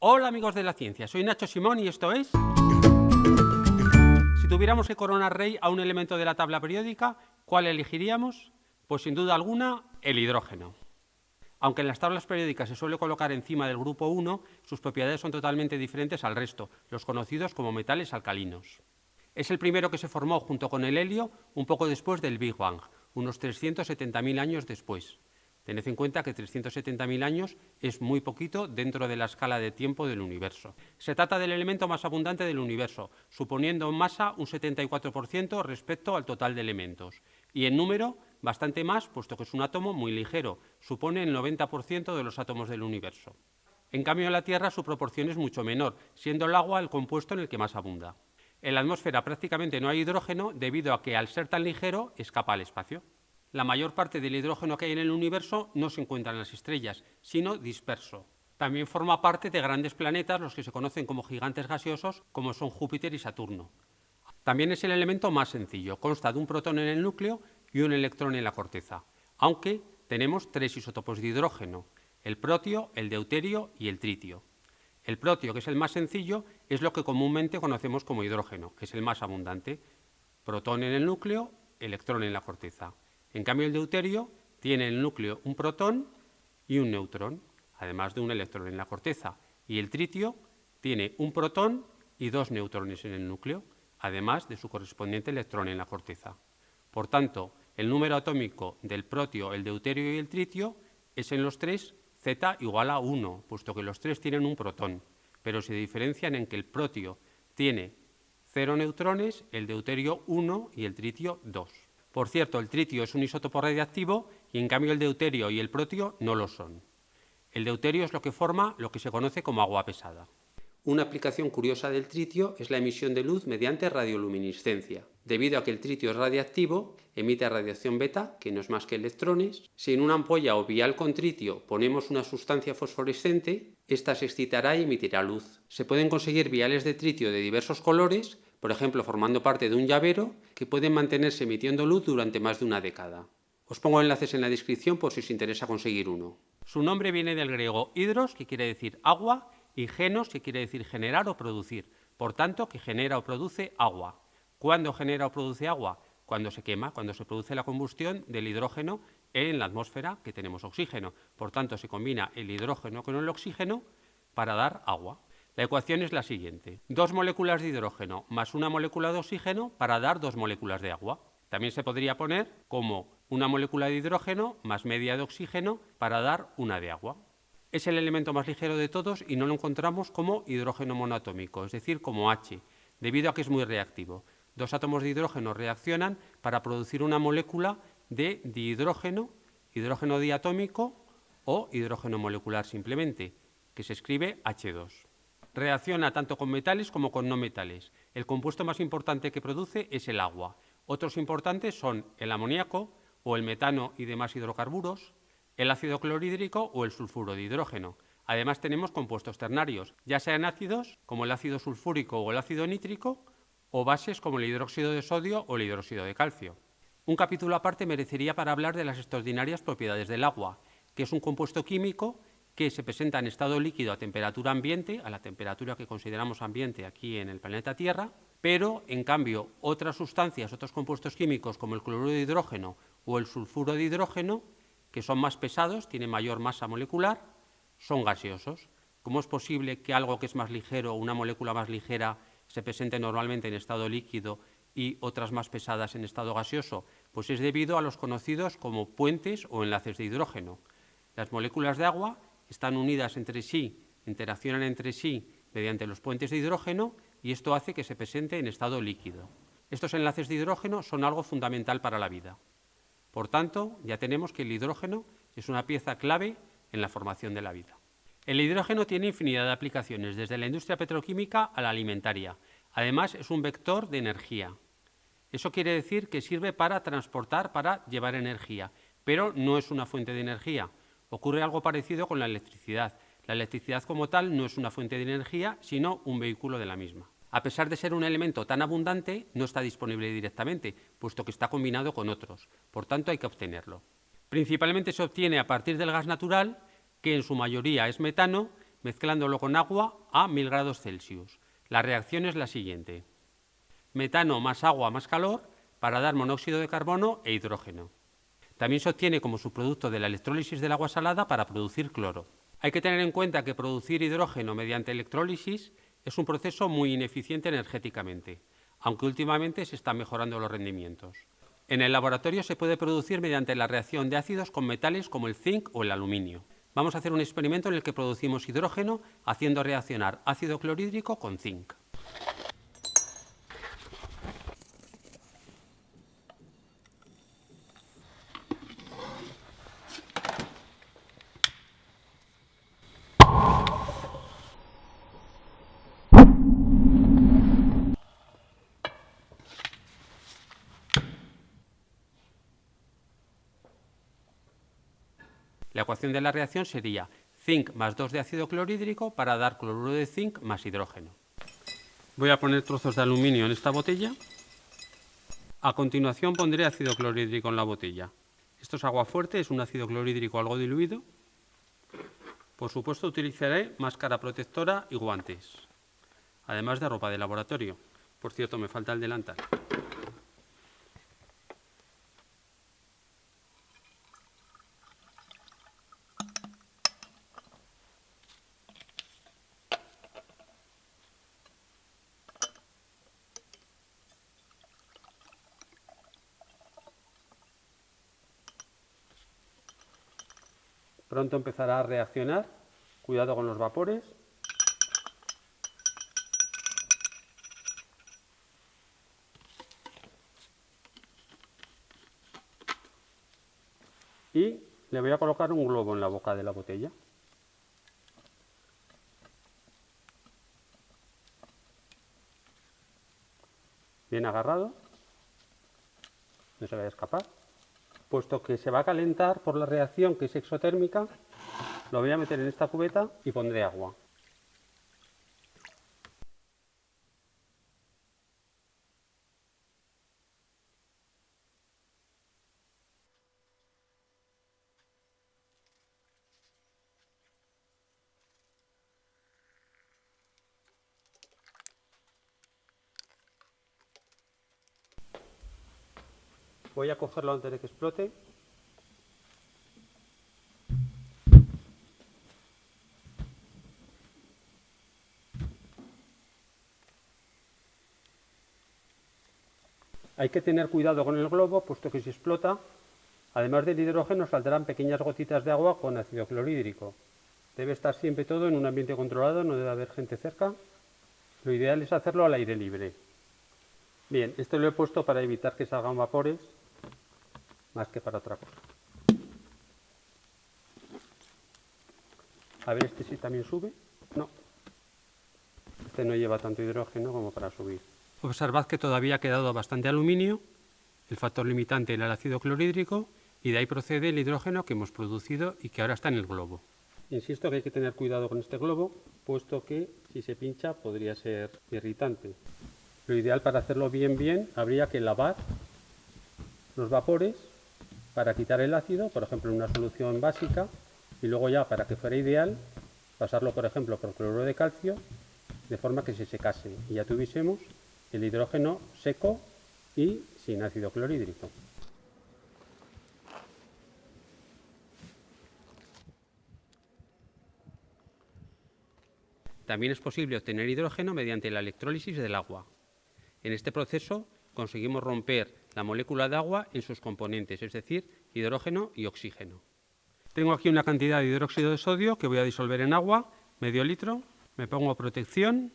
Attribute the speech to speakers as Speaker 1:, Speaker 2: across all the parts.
Speaker 1: Hola amigos de la ciencia, soy Nacho Simón y esto es... Si tuviéramos que coronar rey a un elemento de la tabla periódica, ¿cuál elegiríamos? Pues sin duda alguna, el hidrógeno. Aunque en las tablas periódicas se suele colocar encima del grupo 1, sus propiedades son totalmente diferentes al resto, los conocidos como metales alcalinos. Es el primero que se formó junto con el helio un poco después del Big Bang, unos 370.000 años después. Tened en cuenta que 370.000 años es muy poquito dentro de la escala de tiempo del universo. Se trata del elemento más abundante del universo, suponiendo en masa un 74% respecto al total de elementos. Y en número, bastante más, puesto que es un átomo muy ligero, supone el 90% de los átomos del universo. En cambio, en la Tierra su proporción es mucho menor, siendo el agua el compuesto en el que más abunda. En la atmósfera prácticamente no hay hidrógeno debido a que, al ser tan ligero, escapa al espacio. La mayor parte del hidrógeno que hay en el universo no se encuentra en las estrellas, sino disperso. También forma parte de grandes planetas, los que se conocen como gigantes gaseosos, como son Júpiter y Saturno. También es el elemento más sencillo, consta de un protón en el núcleo y un electrón en la corteza, aunque tenemos 3 isótopos de hidrógeno, el protio, el deuterio y el tritio. El protio, que es el más sencillo, es lo que comúnmente conocemos como hidrógeno, que es el más abundante, protón en el núcleo, electrón en la corteza. En cambio, el deuterio tiene en el núcleo un protón y un neutrón, además de un electrón en la corteza. Y el tritio tiene un protón y 2 neutrones en el núcleo, además de su correspondiente electrón en la corteza. Por tanto, el número atómico del protio, el deuterio y el tritio es en los 3 Z igual a 1, puesto que los 3 tienen un protón, pero se diferencian en que el protio tiene 0 neutrones, el deuterio 1 y el tritio 2. Por cierto, el tritio es un isótopo radiactivo y en cambio el deuterio y el protio no lo son. El deuterio es lo que forma lo que se conoce como agua pesada. Una aplicación curiosa del tritio es la emisión de luz mediante radioluminiscencia. Debido a que el tritio es radiactivo, emite radiación beta, que no es más que electrones. Si en una ampolla o vial con tritio ponemos una sustancia fosforescente, ésta se excitará y emitirá luz. Se pueden conseguir viales de tritio de diversos colores, por ejemplo formando parte de un llavero, que pueden mantenerse emitiendo luz durante más de una década. Os pongo enlaces en la descripción por si os interesa conseguir uno. Su nombre viene del griego hidros, que quiere decir agua, y genos, que quiere decir generar o producir. Por tanto, que genera o produce agua. ¿Cuándo genera o produce agua? Cuando se quema, cuando se produce la combustión del hidrógeno en la atmósfera, que tenemos oxígeno. Por tanto, se combina el hidrógeno con el oxígeno para dar agua. La ecuación es la siguiente: 2 moléculas de hidrógeno más una molécula de oxígeno para dar 2 moléculas de agua. También se podría poner como una molécula de hidrógeno más media de oxígeno para dar una de agua. Es el elemento más ligero de todos y no lo encontramos como hidrógeno monoatómico, es decir, como H, debido a que es muy reactivo. 2 átomos de hidrógeno reaccionan para producir una molécula de dihidrógeno, hidrógeno diatómico o hidrógeno molecular simplemente, que se escribe H2. Reacciona tanto con metales como con no metales. El compuesto más importante que produce es el agua. Otros importantes son el amoníaco o el metano y demás hidrocarburos, el ácido clorhídrico o el sulfuro de hidrógeno. Además tenemos compuestos ternarios, ya sean ácidos como el ácido sulfúrico o el ácido nítrico, o bases como el hidróxido de sodio o el hidróxido de calcio. Un capítulo aparte merecería para hablar de las extraordinarias propiedades del agua, que es un compuesto químico que se presenta en estado líquido a temperatura ambiente, a la temperatura que consideramos ambiente aquí en el planeta Tierra, pero en cambio otras sustancias, otros compuestos químicos como el cloruro de hidrógeno o el sulfuro de hidrógeno, que son más pesados, tienen mayor masa molecular, son gaseosos. ¿Cómo es posible que algo que es más ligero, una molécula más ligera, se presente normalmente en estado líquido y otras más pesadas en estado gaseoso? Pues es debido a los conocidos como puentes o enlaces de hidrógeno. Las moléculas de agua están unidas entre sí, interaccionan entre sí mediante los puentes de hidrógeno y esto hace que se presente en estado líquido. Estos enlaces de hidrógeno son algo fundamental para la vida. Por tanto, ya tenemos que el hidrógeno es una pieza clave en la formación de la vida. El hidrógeno tiene infinidad de aplicaciones, desde la industria petroquímica a la alimentaria. Además, es un vector de energía. Eso quiere decir que sirve para transportar, para llevar energía, pero no es una fuente de energía. Ocurre algo parecido con la electricidad. La electricidad como tal no es una fuente de energía, sino un vehículo de la misma. A pesar de ser un elemento tan abundante, no está disponible directamente, puesto que está combinado con otros. Por tanto, hay que obtenerlo. Principalmente se obtiene a partir del gas natural, que en su mayoría es metano, mezclándolo con agua a 1000 grados Celsius. La reacción es la siguiente: metano más agua más calor para dar monóxido de carbono e hidrógeno. También se obtiene como subproducto de la electrólisis del agua salada para producir cloro. Hay que tener en cuenta que producir hidrógeno mediante electrólisis es un proceso muy ineficiente energéticamente, aunque últimamente se están mejorando los rendimientos. En el laboratorio se puede producir mediante la reacción de ácidos con metales como el zinc o el aluminio. Vamos a hacer un experimento en el que producimos hidrógeno haciendo reaccionar ácido clorhídrico con zinc. La ecuación de la reacción sería zinc más 2 de ácido clorhídrico para dar cloruro de zinc más hidrógeno. Voy a poner trozos de aluminio en esta botella. A continuación pondré ácido clorhídrico en la botella. Esto es agua fuerte, es un ácido clorhídrico algo diluido. Por supuesto utilizaré máscara protectora y guantes, además de ropa de laboratorio. Por cierto, me falta el delantal. Pronto empezará a reaccionar. Cuidado con los vapores. Y le voy a colocar un globo en la boca de la botella. Bien agarrado. No se vaya a escapar. Puesto que se va a calentar por la reacción que es exotérmica, lo voy a meter en esta cubeta y pondré agua. Voy a cogerlo antes de que explote. Hay que tener cuidado con el globo, puesto que si explota, además del hidrógeno, saldrán pequeñas gotitas de agua con ácido clorhídrico. Debe estar siempre todo en un ambiente controlado, no debe haber gente cerca. Lo ideal es hacerlo al aire libre. Bien, esto lo he puesto para evitar que salgan vapores, más que para otra cosa. A ver, este sí también sube. No. Este no lleva tanto hidrógeno como para subir. Observad que todavía ha quedado bastante aluminio. El factor limitante era el ácido clorhídrico y de ahí procede el hidrógeno que hemos producido y que ahora está en el globo. Insisto que hay que tener cuidado con este globo, puesto que si se pincha podría ser irritante. Lo ideal para hacerlo bien habría que lavar los vapores para quitar el ácido, por ejemplo en una solución básica, y luego ya para que fuera ideal pasarlo por ejemplo por cloruro de calcio de forma que se secase y ya tuviésemos el hidrógeno seco y sin ácido clorhídrico. También es posible obtener hidrógeno mediante la electrólisis del agua. En este proceso conseguimos romper la molécula de agua en sus componentes, es decir, hidrógeno y oxígeno. Tengo aquí una cantidad de hidróxido de sodio que voy a disolver en agua, medio litro. Me pongo protección.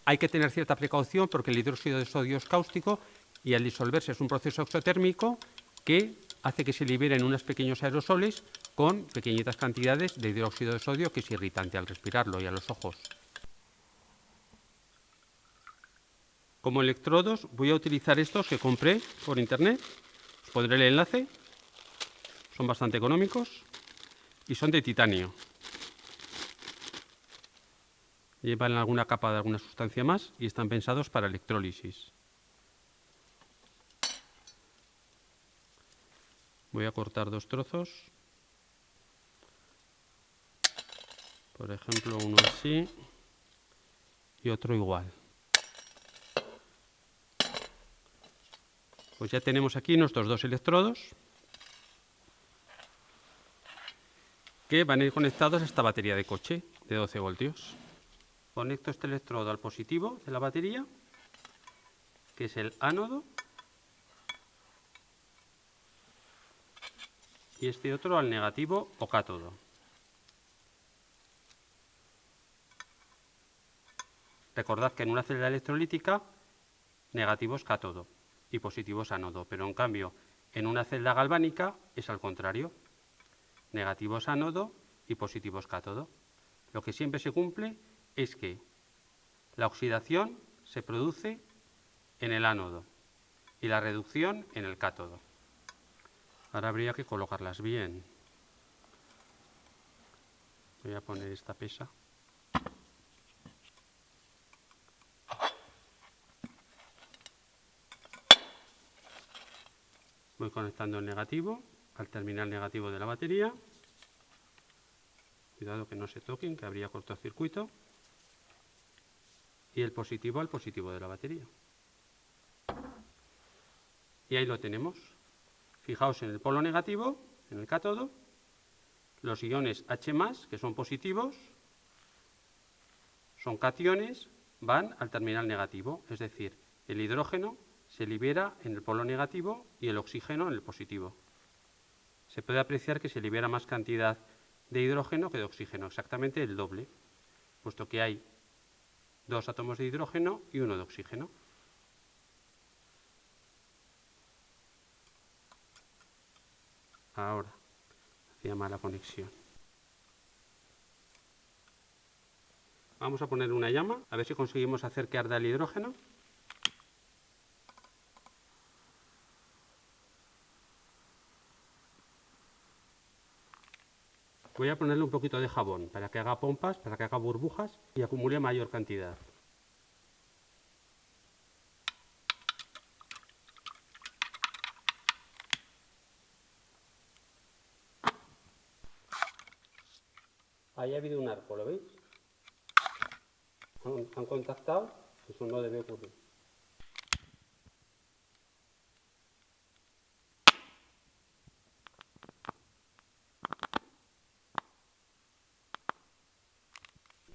Speaker 1: Hay que tener cierta precaución porque el hidróxido de sodio es cáustico y al disolverse es un proceso exotérmico que hace que se liberen unos pequeños aerosoles con pequeñitas cantidades de hidróxido de sodio que es irritante al respirarlo y a los ojos. Como electrodos voy a utilizar estos que compré por internet. Os pondré el enlace. Son bastante económicos y son de titanio. Llevan alguna capa de alguna sustancia más y están pensados para electrólisis. Voy a cortar 2 trozos. Por ejemplo, uno así y otro igual. Pues ya tenemos aquí nuestros dos electrodos que van a ir conectados a esta batería de coche de 12 voltios. Conecto este electrodo al positivo de la batería, que es el ánodo, y este otro al negativo o cátodo. Recordad que en una celda electrolítica negativo es cátodo y positivo es ánodo, pero en cambio en una celda galvánica es al contrario. Negativo es ánodo y positivo es cátodo. Lo que siempre se cumple es que la oxidación se produce en el ánodo y la reducción en el cátodo. Ahora habría que colocarlas bien. Voy a poner esta pesa. Voy conectando el negativo al terminal negativo de la batería. Cuidado que no se toquen, que habría cortocircuito. Y el positivo al positivo de la batería. Y ahí lo tenemos. Fijaos en el polo negativo, en el cátodo, los iones H+, que son positivos, son cationes, van al terminal negativo, es decir, el hidrógeno se libera en el polo negativo y el oxígeno en el positivo. Se puede apreciar que se libera más cantidad de hidrógeno que de oxígeno, exactamente el doble, puesto que hay 2 átomos de hidrógeno y 1 de oxígeno. Ahora, hacía mala conexión. Vamos a poner una llama, a ver si conseguimos hacer que arda el hidrógeno. Voy a ponerle un poquito de jabón para que haga pompas, para que haga burbujas y acumule mayor cantidad. Ahí ha habido un arco, ¿lo veis? Han contactado, eso no debe ocurrir.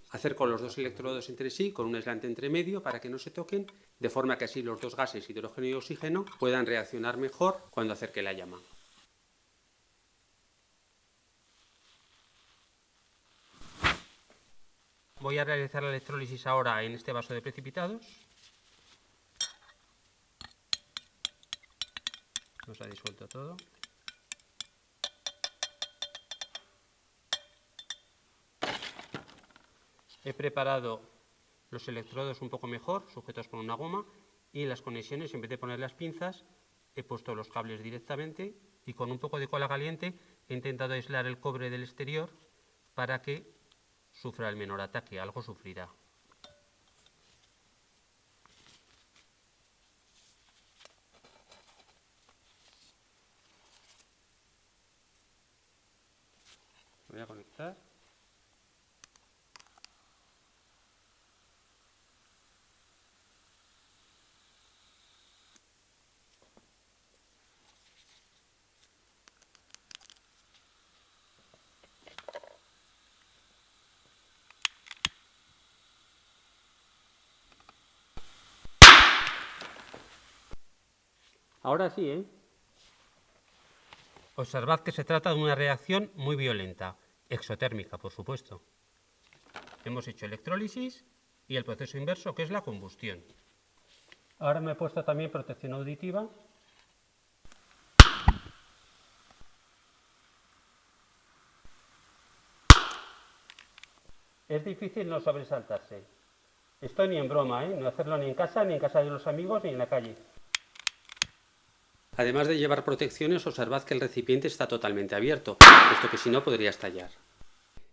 Speaker 1: Acerco los dos electrodos entre sí con un aislante entre medio para que no se toquen, de forma que así los dos gases, hidrógeno y oxígeno, puedan reaccionar mejor cuando acerque la llama. Voy a realizar la electrólisis ahora en este vaso de precipitados. Nos ha disuelto todo. He preparado los electrodos un poco mejor, sujetos con una goma, y las conexiones, en vez de poner las pinzas, he puesto los cables directamente y con un poco de cola caliente he intentado aislar el cobre del exterior para que sufra el menor ataque, algo sufrirá. Voy a conectar. Ahora sí, Observad que se trata de una reacción muy violenta, exotérmica, por supuesto. Hemos hecho electrólisis y el proceso inverso, que es la combustión. Ahora me he puesto también protección auditiva. Es difícil no sobresaltarse. Esto ni en broma, no hacerlo ni en casa de los amigos, ni en la calle. Además de llevar protecciones, observad que el recipiente está totalmente abierto, puesto que si no podría estallar.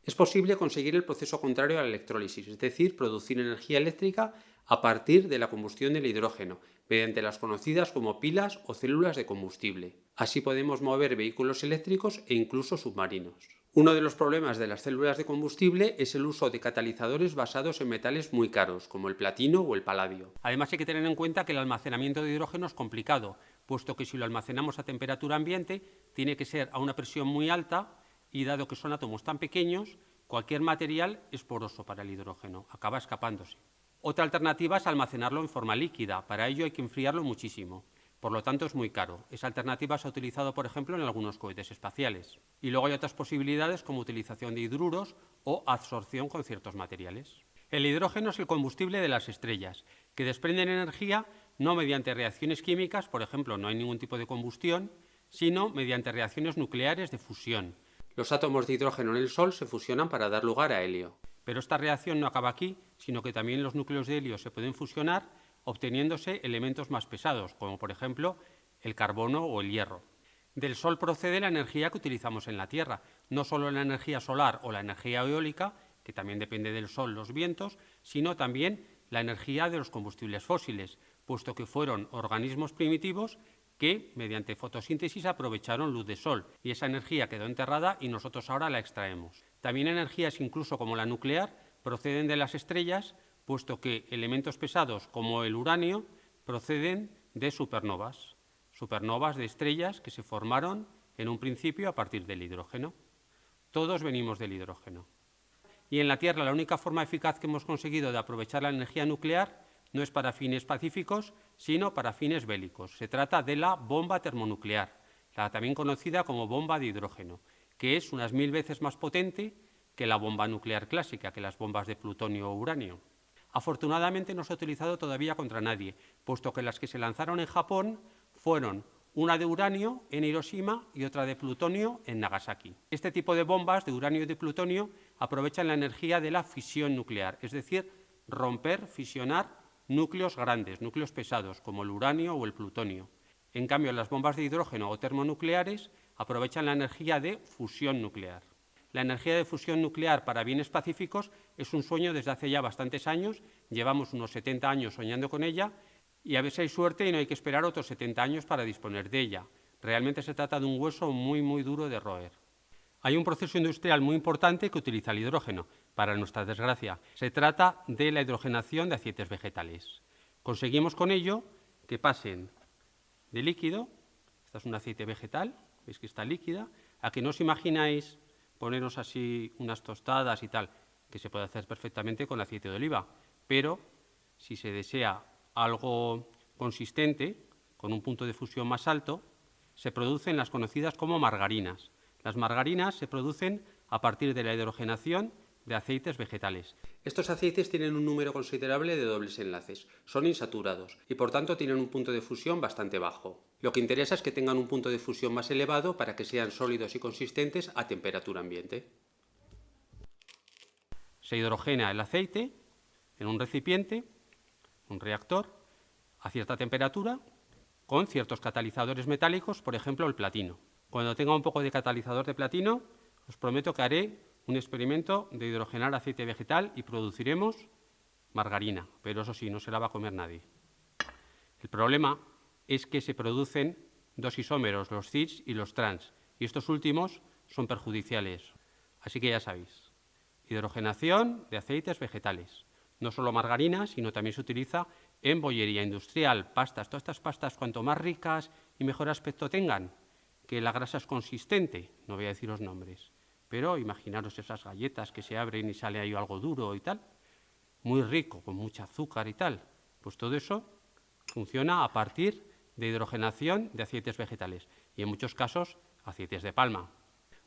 Speaker 1: Es posible conseguir el proceso contrario a la electrólisis, es decir, producir energía eléctrica a partir de la combustión del hidrógeno, mediante las conocidas como pilas o células de combustible. Así podemos mover vehículos eléctricos e incluso submarinos. Uno de los problemas de las células de combustible es el uso de catalizadores basados en metales muy caros, como el platino o el paladio. Además, hay que tener en cuenta que el almacenamiento de hidrógeno es complicado, puesto que si lo almacenamos a temperatura ambiente, tiene que ser a una presión muy alta y, dado que son átomos tan pequeños, cualquier material es poroso para el hidrógeno, acaba escapándose. Otra alternativa es almacenarlo en forma líquida. Para ello hay que enfriarlo muchísimo. Por lo tanto, es muy caro. Esa alternativa se ha utilizado, por ejemplo, en algunos cohetes espaciales. Y luego hay otras posibilidades como utilización de hidruros o absorción con ciertos materiales. El hidrógeno es el combustible de las estrellas, que desprenden energía no mediante reacciones químicas, por ejemplo, no hay ningún tipo de combustión, sino mediante reacciones nucleares de fusión. Los átomos de hidrógeno en el Sol se fusionan para dar lugar a helio. Pero esta reacción no acaba aquí, sino que también los núcleos de helio se pueden fusionar obteniéndose elementos más pesados, como por ejemplo el carbono o el hierro. Del Sol procede la energía que utilizamos en la Tierra, no solo la energía solar o la energía eólica, que también depende del Sol, los vientos, sino también la energía de los combustibles fósiles, puesto que fueron organismos primitivos que, mediante fotosíntesis, aprovecharon luz de sol, y esa energía quedó enterrada y nosotros ahora la extraemos. También energías, incluso como la nuclear, proceden de las estrellas, puesto que elementos pesados como el uranio proceden de supernovas, supernovas de estrellas que se formaron en un principio a partir del hidrógeno. Todos venimos del hidrógeno. Y en la Tierra la única forma eficaz que hemos conseguido de aprovechar la energía nuclear no es para fines pacíficos, sino para fines bélicos. Se trata de la bomba termonuclear, la también conocida como bomba de hidrógeno, que es unas 1000 veces más potente que la bomba nuclear clásica, que las bombas de plutonio o uranio. Afortunadamente no se ha utilizado todavía contra nadie, puesto que las que se lanzaron en Japón fueron una de uranio en Hiroshima y otra de plutonio en Nagasaki. Este tipo de bombas de uranio y de plutonio aprovechan la energía de la fisión nuclear, es decir, romper, fisionar núcleos grandes, núcleos pesados, como el uranio o el plutonio. En cambio, las bombas de hidrógeno o termonucleares aprovechan la energía de fusión nuclear. La energía de fusión nuclear para bienes pacíficos es un sueño desde hace ya bastantes años, llevamos unos 70 años soñando con ella y a ver si hay suerte y no hay que esperar otros 70 años para disponer de ella. Realmente se trata de un hueso muy duro de roer. Hay un proceso industrial muy importante que utiliza el hidrógeno, para nuestra desgracia. Se trata de la hidrogenación de aceites vegetales. Conseguimos con ello que pasen de líquido, esta es un aceite vegetal, veis que está líquida, a que no os imagináis ponernos así unas tostadas y tal, que se puede hacer perfectamente con aceite de oliva, pero si se desea algo consistente, con un punto de fusión más alto, se producen las conocidas como margarinas. Las margarinas se producen a partir de la hidrogenación de aceites vegetales. Estos aceites tienen un número considerable de dobles enlaces, son insaturados y por tanto tienen un punto de fusión bastante bajo. Lo que interesa es que tengan un punto de fusión más elevado para que sean sólidos y consistentes a temperatura ambiente. Se hidrogena el aceite en un recipiente, un reactor, a cierta temperatura, con ciertos catalizadores metálicos, por ejemplo el platino. Cuando tenga un poco de catalizador de platino, os prometo que haré un experimento de hidrogenar aceite vegetal y produciremos margarina, pero eso sí, no se la va a comer nadie. El problema es que se producen dos isómeros, los cis y los trans, y estos últimos son perjudiciales. Así que ya sabéis, hidrogenación de aceites vegetales. No solo margarina, sino también se utiliza en bollería industrial, pastas. Todas estas pastas, cuanto más ricas y mejor aspecto tengan, que la grasa es consistente, no voy a decir los nombres, pero imaginaros esas galletas que se abren y sale ahí algo duro y tal, muy rico, con mucho azúcar y tal. Pues todo eso funciona a partir de hidrogenación de aceites vegetales y en muchos casos aceites de palma.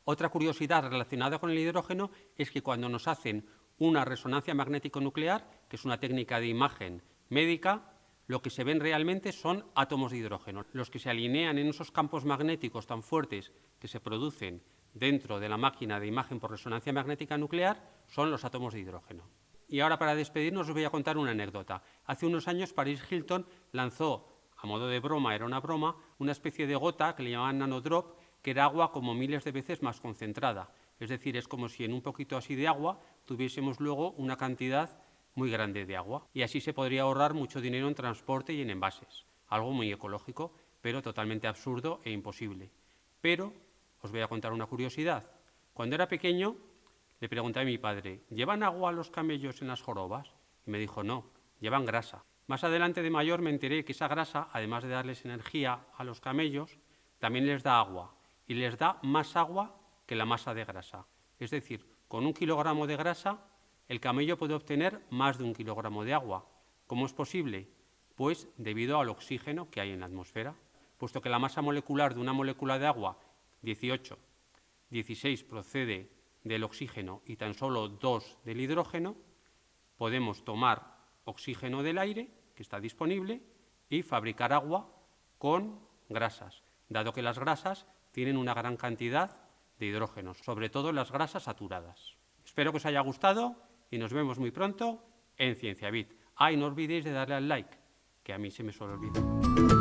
Speaker 1: Otra curiosidad relacionada con el hidrógeno es que cuando nos hacen una resonancia magnético-nuclear, que es una técnica de imagen médica, lo que se ven realmente son átomos de hidrógeno. Los que se alinean en esos campos magnéticos tan fuertes que se producen dentro de la máquina de imagen por resonancia magnética nuclear son los átomos de hidrógeno. Y ahora, para despedirnos, os voy a contar una anécdota. Hace unos años Paris Hilton lanzó, a modo de broma, era una broma, una especie de gota que le llamaban nanodrop, que era agua como miles de veces más concentrada. Es decir, es como si en un poquito así de agua tuviésemos luego una cantidad muy grande de agua. Y así se podría ahorrar mucho dinero en transporte y en envases. Algo muy ecológico, pero totalmente absurdo e imposible. Pero os voy a contar una curiosidad. Cuando era pequeño, le pregunté a mi padre, ¿llevan agua los camellos en las jorobas? Y me dijo, no, llevan grasa. Más adelante de mayor me enteré que esa grasa, además de darles energía a los camellos, también les da agua, y les da más agua que la masa de grasa. Es decir, con 1 kilogramo de grasa, el camello puede obtener más de 1 kilogramo de agua. ¿Cómo es posible? Pues debido al oxígeno que hay en la atmósfera. Puesto que la masa molecular de una molécula de agua, 18, 16 procede del oxígeno y tan solo 2 del hidrógeno, podemos tomar oxígeno del aire, que está disponible, y fabricar agua con grasas, dado que las grasas tienen una gran cantidad de hidrógeno, sobre todo las grasas saturadas. Espero que os haya gustado y nos vemos muy pronto en CienciaBit. Y no olvidéis de darle al like, que a mí se me suele olvidar.